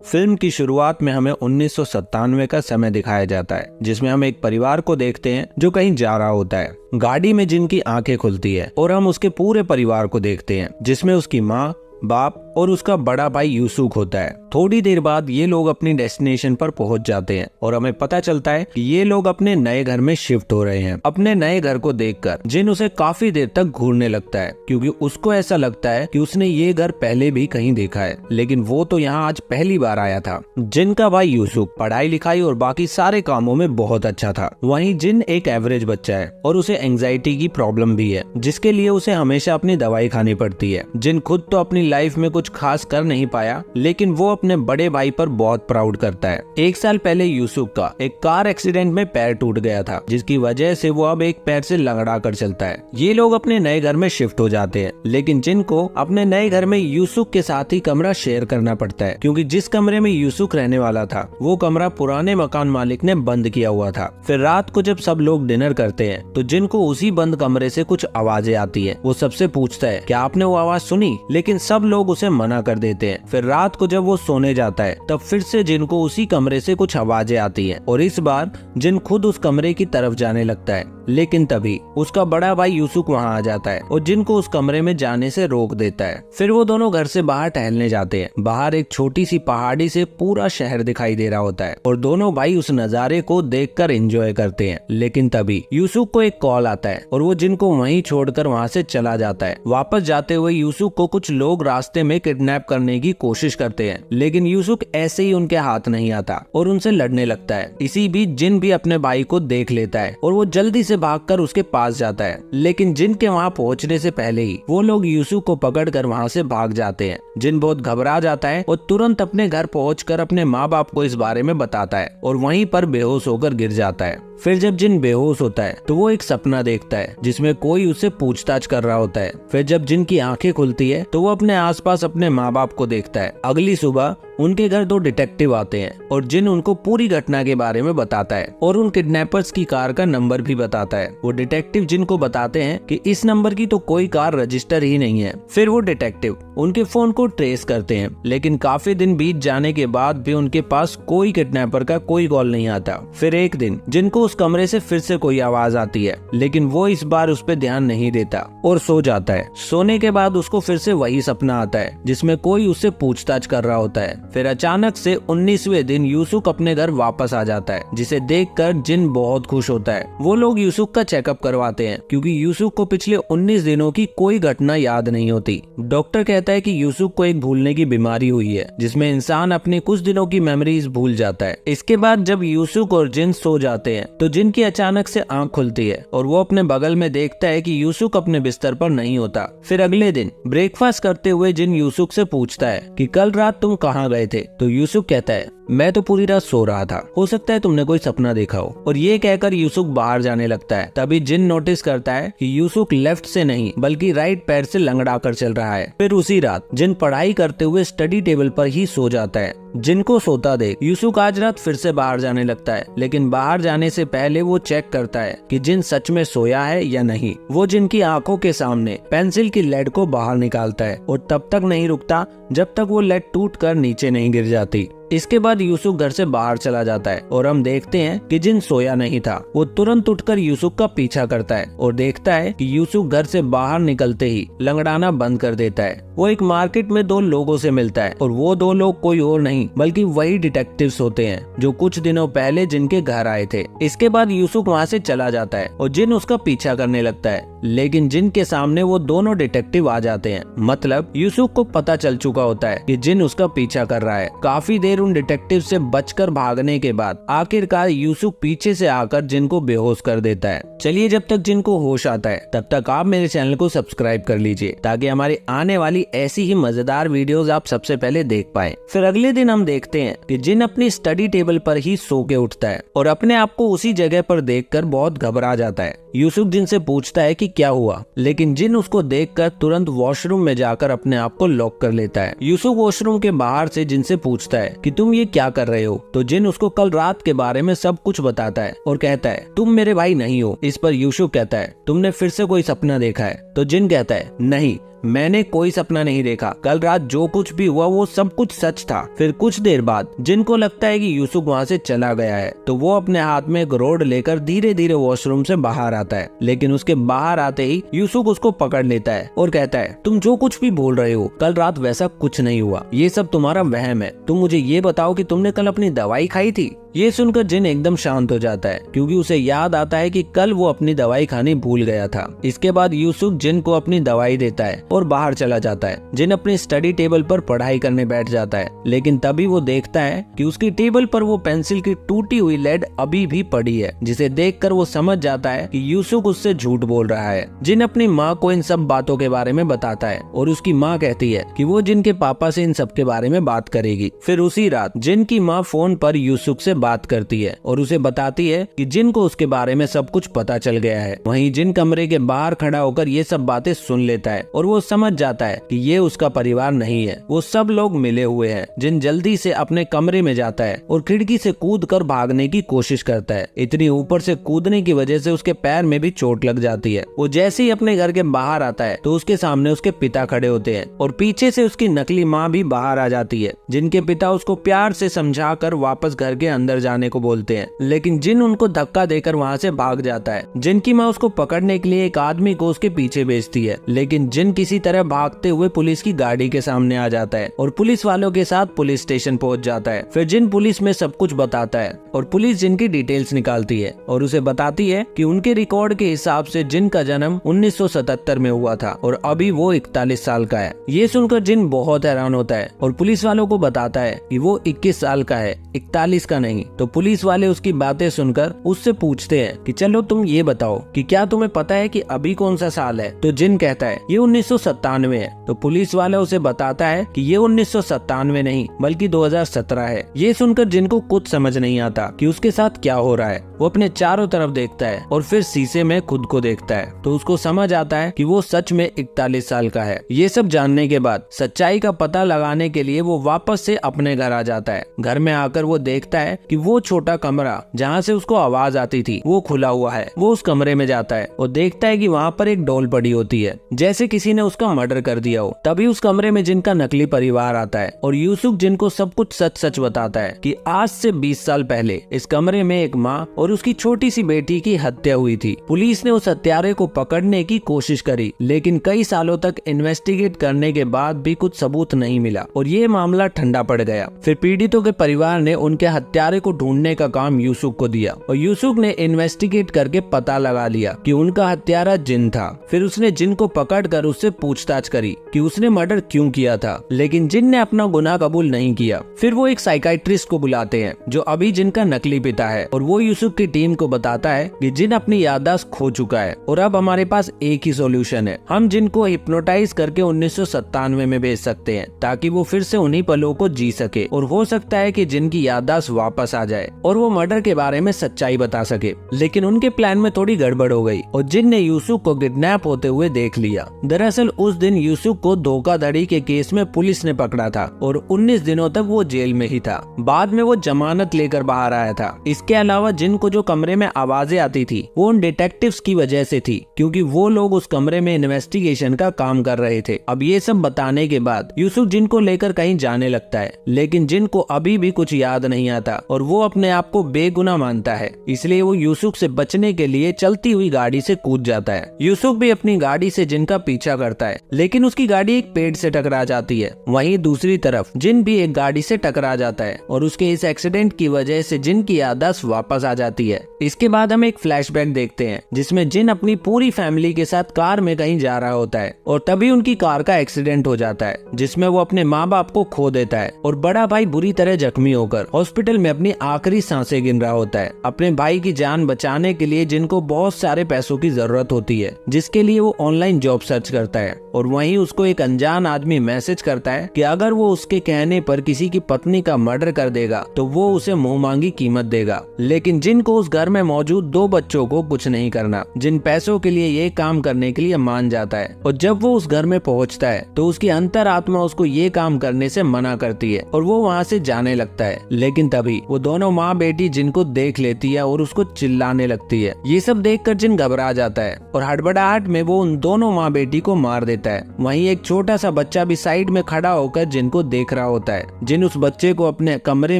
Film की शुरुआत में हमें 1997 का समय दिखाया जाता है, जिसमें हम एक परिवार को देखते हैं जो कहीं जा रहा होता है। गाड़ी में जिनकी आंखें खुलती है और हम उसके पूरे परिवार को देखते हैं, जिसमें उसकी माँ, बाप और उसका बड़ा भाई यूसुफ होता है। थोड़ी देर बाद ये लोग अपनी डेस्टिनेशन पर पहुंच जाते हैं और हमें पता चलता है कि ये लोग अपने नए घर में शिफ्ट हो रहे हैं। अपने नए घर को देखकर जिन उसे काफी देर तक घूरने लगता है, क्योंकि उसको ऐसा लगता है कि उसने ये घर पहले भी कहीं देखा है, लेकिन वो तो यहाँ आज पहली बार आया था। जिन का भाई यूसुफ पढ़ाई लिखाई और बाकी सारे कामों में बहुत अच्छा था। वहीं जिन एक एवरेज बच्चा है और उसे एंजाइटी की प्रॉब्लम भी है, जिसके लिए उसे हमेशा अपनी दवाई खानी पड़ती है। जिन खुद तो अपनी लाइफ में कुछ खास कर नहीं पाया, लेकिन वो अपने बड़े भाई पर बहुत प्राउड करता है। 1 साल पहले यूसुफ का एक कार एक्सीडेंट में पैर टूट गया था, जिसकी वजह से वो अब एक पैर से लंगड़ा कर चलता है। ये लोग अपने नए घर में शिफ्ट हो जाते हैं, लेकिन जिन को अपने नए घर में यूसुफ के साथ ही कमरा शेयर करना पड़ता है, क्योंकि जिस कमरे में यूसुफ रहने वाला था वो कमरा पुराने मकान मालिक ने बंद किया हुआ था। फिर रात को जब सब लोग डिनर करते हैं तो जिन को उसी बंद कमरे से कुछ आवाजें आती है। वो सबसे पूछता है, क्या आपने वो आवाज सुनी? लेकिन सब लोग उसे मना कर देते हैं। फिर रात को जब वो सोने जाता है तब फिर से जिन को उसी कमरे से कुछ आवाजें आती हैं और इस बार जिन खुद उस कमरे की तरफ जाने लगता है, लेकिन तभी उसका बड़ा भाई यूसुफ वहाँ आ जाता है और जिन को उस कमरे में जाने से रोक देता है। फिर वो दोनों घर से बाहर टहलने जाते हैं। बाहर एक छोटी सी पहाड़ी से पूरा शहर दिखाई दे रहा होता है और दोनों भाई उस नजारे को देखकर एंजॉय करते हैं। लेकिन तभी यूसुफ को एक कॉल आता है और वो जिन को वहीं छोड़कर वहाँ से चला जाता है। वापस जाते हुए यूसुफ को कुछ लोग रास्ते में किडनैप करने की कोशिश करते हैं, लेकिन यूसुफ ऐसे ही उनके हाथ नहीं आता और उनसे लड़ने लगता है। इसी बीच जिन भी अपने भाई को देख लेता है और वो जल्दी से भागकर उसके पास जाता है, लेकिन जिन के वहाँ पहुँचने से पहले ही वो लोग यूसुफ को पकड़कर वहाँ से भाग जाते हैं। जिन बहुत घबरा जाता है और तुरंत अपने घर पहुंचकर अपने माँ बाप को इस बारे में बताता है और वहीं पर बेहोश होकर गिर जाता है। फिर जब जिन बेहोश होता है तो वो एक सपना देखता है जिसमें कोई उससे पूछताछ कर रहा होता है। फिर जब जिन की आंखें खुलती है तो वो अपने आसपास अपने माँ बाप को देखता है। अगली सुबह उनके घर 2 डिटेक्टिव आते हैं और जिन उनको पूरी घटना के बारे में बताता है और उन किडनैपर्स की कार का नंबर भी बताता है। वो डिटेक्टिव जिन को बताते हैं कि इस नंबर की तो कोई कार रजिस्टर ही नहीं है। फिर वो डिटेक्टिव उनके फोन को ट्रेस करते हैं, लेकिन काफी दिन बीत जाने के बाद भी उनके पास कोई किडनैपर का कोई कॉल नहीं आता। फिर एक दिन जिनको उस कमरे से फिर से कोई आवाज आती है, लेकिन वो इस बार उस पर ध्यान नहीं देता और सो जाता है। सोने के बाद उसको फिर से वही सपना आता है जिसमें कोई उससे पूछताछ कर रहा होता है। फिर अचानक से 19वें दिन यूसुफ अपने घर वापस आ जाता है, जिसे देखकर जिन बहुत खुश होता है। वो लोग यूसुफ का चेकअप करवाते हैं, क्योंकि यूसुफ को पिछले 19 दिनों की कोई घटना याद नहीं होती। डॉक्टर कहता है कि यूसुफ को एक भूलने की बीमारी हुई है, जिसमें इंसान अपने कुछ दिनों की मेमोरीज भूल जाता है। इसके बाद जब यूसुफ और जिन सो जाते हैं तो जिन की अचानक से आंख खुलती है और वो अपने बगल में देखता है कि यूसुफ अपने बिस्तर पर नहीं होता। फिर अगले दिन ब्रेकफास्ट करते हुए जिन यूसुफ से पूछता है कि कल रात तुम कहाँ गए थे? तो यूसुफ कहता है, मैं तो पूरी रात सो रहा था, हो सकता है तुमने कोई सपना देखा हो। और ये कहकर यूसुफ बाहर जाने लगता है। तभी जिन नोटिस करता है कि यूसुफ लेफ्ट से नहीं बल्कि राइट पैर से लंगड़ा कर चल रहा है। फिर उसी रात जिन पढ़ाई करते हुए स्टडी टेबल पर ही सो जाता है। जिनको सोता देख यूसुफ आज रात फिर से बाहर जाने लगता है, लेकिन बाहर जाने से पहले वो चेक करता है कि जिन सच में सोया है या नहीं। वो जिन की आंखों के सामने पेंसिल की लेड को बाहर निकालता है और तब तक नहीं रुकता जब तक वो लेड टूटकर नीचे नहीं गिर जाती। इसके बाद यूसुफ घर से बाहर चला जाता है और हम देखते हैं कि जिन सोया नहीं था। वो तुरंत उठकर यूसुफ का पीछा करता है और देखता है कि यूसुफ घर से बाहर निकलते ही लंगड़ाना बंद कर देता है। वो एक मार्केट में 2 लोगों से मिलता है और वो 2 लोग कोई और नहीं बल्कि वही डिटेक्टिव्स होते हैं जो कुछ दिनों पहले जिनके घर आए थे। इसके बाद यूसुफ वहाँ से चला जाता है और जिन उसका पीछा करने लगता है, लेकिन जिन के सामने वो दोनों डिटेक्टिव आ जाते हैं। मतलब यूसुफ को पता चल चुका होता है कि जिन उसका पीछा कर रहा है। काफी देर उन डिटेक्टिव से बचकर भागने के बाद आखिरकार यूसुफ पीछे से आकर जिन को बेहोश कर देता है। चलिए, जब तक जिन को होश आता है तब तक आप मेरे चैनल को सब्सक्राइब कर लीजिए, ताकि हमारी आने वाली ऐसी ही मजेदार वीडियोस आप सबसे पहले देख पाएं। फिर अगले दिन हम देखते हैं कि जिन अपनी स्टडी टेबल पर ही सो के उठता है और अपने आप को उसी जगह पर देखकर बहुत घबरा जाता है। यूसुफ जिन से पूछता है कि क्या हुआ, लेकिन जिन उसको देखकर तुरंत वॉशरूम में जाकर अपने आप को लॉक कर लेता है। यूसुफ वॉशरूम के बाहर से जिन से पूछता है कि तुम ये क्या कर रहे हो? तो जिन उसको कल रात के बारे में सब कुछ बताता है और कहता है तुम मेरे भाई नहीं हो। इस पर यूसुफ कहता है तुमने फिर से कोई सपना देखा है? तो जिन कहता है नहीं, मैंने कोई सपना नहीं देखा, कल रात जो कुछ भी हुआ वो सब कुछ सच था। फिर कुछ देर बाद जिन को लगता है कि यूसुफ वहाँ से चला गया है, तो वो अपने हाथ में एक रोड लेकर धीरे धीरे वॉशरूम से बाहर आता है। लेकिन उसके बाहर आते ही यूसुफ उसको पकड़ लेता है और कहता है, तुम जो कुछ भी बोल रहे हो, कल रात वैसा कुछ नहीं हुआ, ये सब तुम्हारा वहम है। तुम मुझे ये बताओ कि तुमने कल अपनी दवाई खाई थी। ये सुनकर जिन एकदम शांत हो जाता है, क्योंकि उसे याद आता है कि कल वो अपनी दवाई खानी भूल गया था। इसके बाद यूसुफ जिन को अपनी दवाई देता है और बाहर चला जाता है। जिन अपनी स्टडी टेबल पर पढ़ाई करने बैठ जाता है, लेकिन तभी वो देखता है कि उसकी टेबल पर वो पेंसिल की टूटी हुई लेड अभी भी पड़ी है, जिसे देखकर वो समझ जाता है कि यूसुफ उससे झूठ बोल रहा है। जिन अपनी माँ को इन सब बातों के बारे में बताता है और उसकी माँ कहती है कि वो जिन के पापा से इन सब के बारे में बात करेगी। फिर उसी रात जिन की माँ फोन पर यूसुफ से बात करती है और उसे बताती है कि जिन को उसके बारे में सब कुछ पता चल गया है। वहीं जिन कमरे के बाहर खड़ा होकर ये सब बातें सुन लेता है और वो समझ जाता है कि ये उसका परिवार नहीं है, वो सब लोग मिले हुए हैं। जिन जल्दी से अपने कमरे में जाता है और खिड़की से कूद कर भागने की कोशिश करता है। इतनी ऊपर से कूदने की वजह से उसके पैर में भी चोट लग जाती है। वो जैसे ही अपने घर के बाहर आता है तो उसके सामने उसके पिता खड़े होते हैं और पीछे से उसकी नकली माँ भी बाहर आ जाती है। जिनके पिता उसको प्यार से समझा कर वापस घर के अंदर जाने को बोलते हैं, लेकिन जिन उनको धक्का देकर वहाँ से भाग जाता है। जिनकी माँ उसको पकड़ने के लिए एक आदमी को उसके पीछे भेजती है, लेकिन जिन किसी तरह भागते हुए पुलिस की गाड़ी के सामने आ जाता है और पुलिस वालों के साथ पुलिस स्टेशन पहुँच जाता है। फिर जिन पुलिस में सब कुछ बताता है और पुलिस जिन की डिटेल्स निकालती है और उसे बताती है कि उनके रिकॉर्ड के हिसाब से जिन का जन्म 1977 में हुआ था और अभी वो 41 साल का है। ये सुनकर जिन बहुत हैरान होता है और पुलिस वालों को बताता है कि वो 21 साल का है, 41 का नहीं। तो पुलिस वाले उसकी बातें सुनकर उससे पूछते हैं कि चलो तुम ये बताओ कि क्या तुम्हें पता है कि अभी कौन सा साल है। तो जिन कहता है ये 1997 है। तो पुलिस वाला उसे बताता है कि ये 1997 नहीं बल्कि 2017 है। ये सुनकर जिन को कुछ समझ नहीं आता कि उसके साथ क्या हो रहा है। वो अपने चारों तरफ देखता है और फिर शीशे में खुद को देखता है तो उसको समझ आता है कि वो सच में 41 साल का है। ये सब जानने के बाद सच्चाई का पता लगाने के लिए वो वापस से अपने घर आ जाता है। घर में आकर वो देखता है कि वो छोटा कमरा जहाँ से उसको आवाज आती थी वो खुला हुआ है। वो उस कमरे में जाता है और देखता है कि वहाँ पर एक डॉल पड़ी होती है, जैसे किसी ने उसका मर्डर कर दिया हो। तभी उस कमरे में जिनका नकली परिवार आता है और यूसुफ जिनको सब कुछ सच सच बताता है कि आज से 20 साल पहले इस कमरे में एक माँ और उसकी छोटी सी बेटी की हत्या हुई थी। पुलिस ने उस हत्यारे को पकड़ने की कोशिश करी, लेकिन कई सालों तक इन्वेस्टिगेट करने के बाद भी कुछ सबूत नहीं मिला और ये मामला ठंडा पड़ गया। फिर पीड़ितों के परिवार ने उनके हत्यारे को ढूंढने का काम यूसुफ को दिया और यूसुफ ने इन्वेस्टिगेट करके पता लगा लिया कि उनका हत्यारा जिन था। फिर उसने जिन को पकड़कर उससे पूछताछ करी कि उसने मर्डर क्यों किया था, लेकिन जिन ने अपना गुनाह कबूल नहीं किया। फिर वो एक साइकाइट्रिस्ट को बुलाते हैं जो अभी जिन का नकली पिता है और वो यूसुफ की टीम को बताता है कि जिन अपनी याददाश्त खो चुका है और अब हमारे पास एक ही सॉल्यूशन है, हम जिन को हिप्नोटाइज करके 1997 में भेज सकते हैं ताकि वो फिर से उन्हीं पलों को जी सके और हो सकता है कि जिन की याददाश्त वापस आ जाए और वो मर्डर के बारे में सच्चाई बता सके। लेकिन उनके प्लान में थोड़ी गड़बड़ हो गई और जिन ने यूसुफ को किडनैप होते हुए देख लिया। दरअसल उस दिन यूसुफ को धोखाधड़ी के केस में पुलिस ने पकड़ा था और 19 दिनों तक वो जेल में ही था। बाद में वो जमानत लेकर बाहर आया था। इसके अलावा जिन को जो कमरे में आवाजें आती थी वो उन डिटेक्टिव्स की वजह से थी, क्योंकि वो लोग उस कमरे में इन्वेस्टिगेशन का काम कर रहे थे। अब ये सब बताने के बाद यूसुफ जिन को लेकर कहीं जाने लगता है, लेकिन जिन को अभी भी कुछ याद नहीं आता और वो अपने आप को बेगुनाह मानता है। इसलिए वो यूसुफ से बचने के लिए चलती हुई गाड़ी से कूद जाता है। यूसुफ भी अपनी गाड़ी से जिन का पीछा करता है, लेकिन उसकी गाड़ी एक पेड़ से टकरा जाती है। वहीं दूसरी तरफ जिन भी एक गाड़ी से टकरा जाता है और उसके इस एक्सीडेंट की वजह से जिन की याददाश्त वापस आ जाती है। इसके बाद हम एक फ्लैशबैक देखते हैं जिसमें जिन अपनी पूरी फैमिली के साथ कार में कहीं जा रहा होता है और तभी उनकी कार का एक्सीडेंट हो जाता है, जिसमें वो अपने माँ बाप को खो देता है और बड़ा भाई बुरी तरह जख्मी होकर हॉस्पिटल में अपनी आखिरी सांसें गिन रहा होता है। अपने भाई की जान बचाने के लिए जिनको बहुत सारे पैसों की जरूरत होती है, जिसके लिए वो ऑनलाइन जॉब सर्च करता है और वहीं उसको एक अनजान आदमी मैसेज करता है कि अगर वो उसके कहने पर किसी की पत्नी का मर्डर कर देगा तो वो उसे मुंह मांगी कीमत देगा। लेकिन जिन को उस घर में मौजूद 2 बच्चों को कुछ नहीं करना। जिन पैसों के लिए ये काम करने के लिए मान जाता है और जब वो उस घर में पहुंचता है तो उसकी अंतरात्मा उसको ये काम करने से मना करती है और वो वहाँ से जाने लगता है। लेकिन तभी वो दोनों माँ बेटी जिन को देख लेती है और उसको चिल्लाने लगती है। ये सब देखकर जिन घबरा जाता है और हड़बड़ाहट में वो उन दोनों माँ बेटी को मार देता है। वहीं एक छोटा सा बच्चा भी साइड में खड़ा होकर जिन को देख रहा होता है। जिन उस बच्चे को अपने कमरे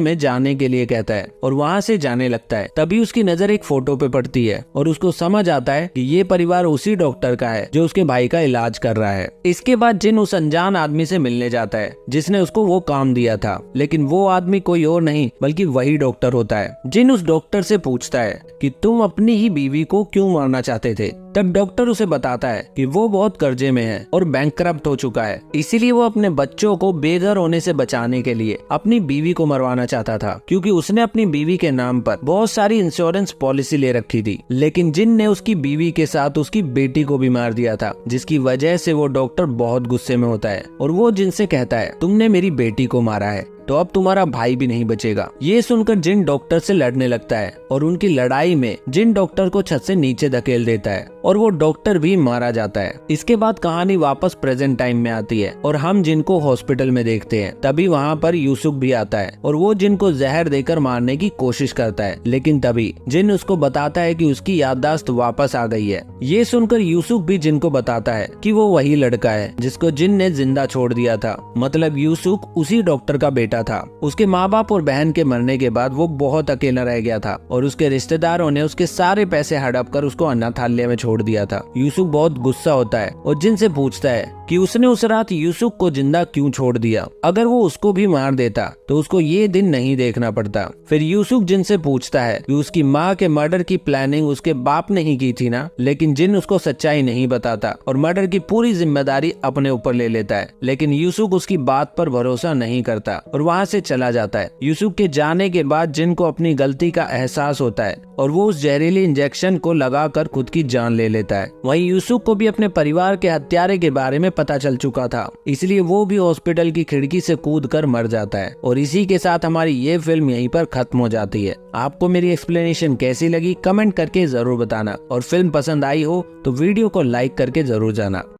में जाने के लिए कहता है और वहाँ से जाने लगता है। तभी उसकी नजर एक फोटो पे पड़ती है और उसको समझ आता है कि ये परिवार उसी डॉक्टर का है जो उसके भाई का इलाज कर रहा है। इसके बाद जिन उस अनजान आदमी से मिलने जाता है जिसने उसको वो काम दिया था, लेकिन वो आदमी कोई और नहीं बल्कि वही डॉक्टर होता है। जिन उस डॉक्टर से पूछता है कि तुम अपनी ही बीवी को क्यों मारना चाहते थे। तब डॉक्टर उसे बताता है कि वो बहुत कर्जे में है और बैंकक्रप्ट हो चुका है, इसीलिए वो अपने बच्चों को बेघर होने से बचाने के लिए अपनी बीवी को मरवाना चाहता था, क्योंकि उसने अपनी बीवी के नाम पर बहुत सारी इंश्योरेंस पॉलिसी ले रखी थी। लेकिन जिन ने उसकी बीवी के साथ उसकी बेटी को भी मार दिया था, जिसकी वजह से वो डॉक्टर बहुत गुस्से में होता है और वो जिन से कहता है तुमने मेरी बेटी को मारा है तो अब तुम्हारा भाई भी नहीं बचेगा। ये सुनकर जिन डॉक्टर से लड़ने लगता है और उनकी लड़ाई में जिन डॉक्टर को छत से नीचे धकेल देता है और वो डॉक्टर भी मारा जाता है। इसके बाद कहानी वापस प्रेजेंट टाइम में आती है और हम जिन को हॉस्पिटल में देखते हैं। तभी वहाँ पर यूसुफ भी आता है और वो जिन को जहर देकर मारने की कोशिश करता है, लेकिन तभी जिन उसको बताता है कि उसकी याददाश्त वापस आ गई है। ये सुनकर यूसुफ भी जिन को बताता है कि वो वही लड़का है जिसको जिन ने जिंदा छोड़ दिया था। मतलब यूसुफ उसी डॉक्टर का बेटा था। उसके माँ बाप और बहन के मरने के बाद वो बहुत अकेला रह गया था और उसके रिश्तेदारों ने उसके सारे पैसे हड़प कर उसको अनाथालय में छोड़ दिया था। यूसुफ बहुत गुस्सा होता है और जिन से पूछता है कि उसने उस रात यूसुफ को जिंदा क्यों छोड़ दिया। अगर वो उसको भी मार देता तो उसको ये दिन नहीं देखना पड़ता। फिर यूसुफ जिन से पूछता है कि उसकी माँ के मर्डर की प्लानिंग उसके बाप ने ही की थी ना, लेकिन जिन उसको सच्चाई नहीं बताता और मर्डर की पूरी जिम्मेदारी अपने ऊपर ले लेता है। लेकिन यूसुफ उसकी बात पर भरोसा नहीं करता और वहाँ से चला जाता है। यूसुफ के जाने के बाद जिन को अपनी गलती का एहसास होता है और वो उस जहरीले इंजेक्शन को लगाकर खुद की जान ले लेता है। वहीं यूसुफ को भी अपने परिवार के हत्यारे के बारे में पता चल चुका था, इसलिए वो भी हॉस्पिटल की खिड़की से कूदकर मर जाता है। और इसी के साथ हमारी ये फिल्म यहीं पर खत्म हो जाती है। आपको मेरी एक्सप्लेनेशन कैसी लगी कमेंट करके जरूर बताना और फिल्म पसंद आई हो तो वीडियो को लाइक करके जरूर जाना।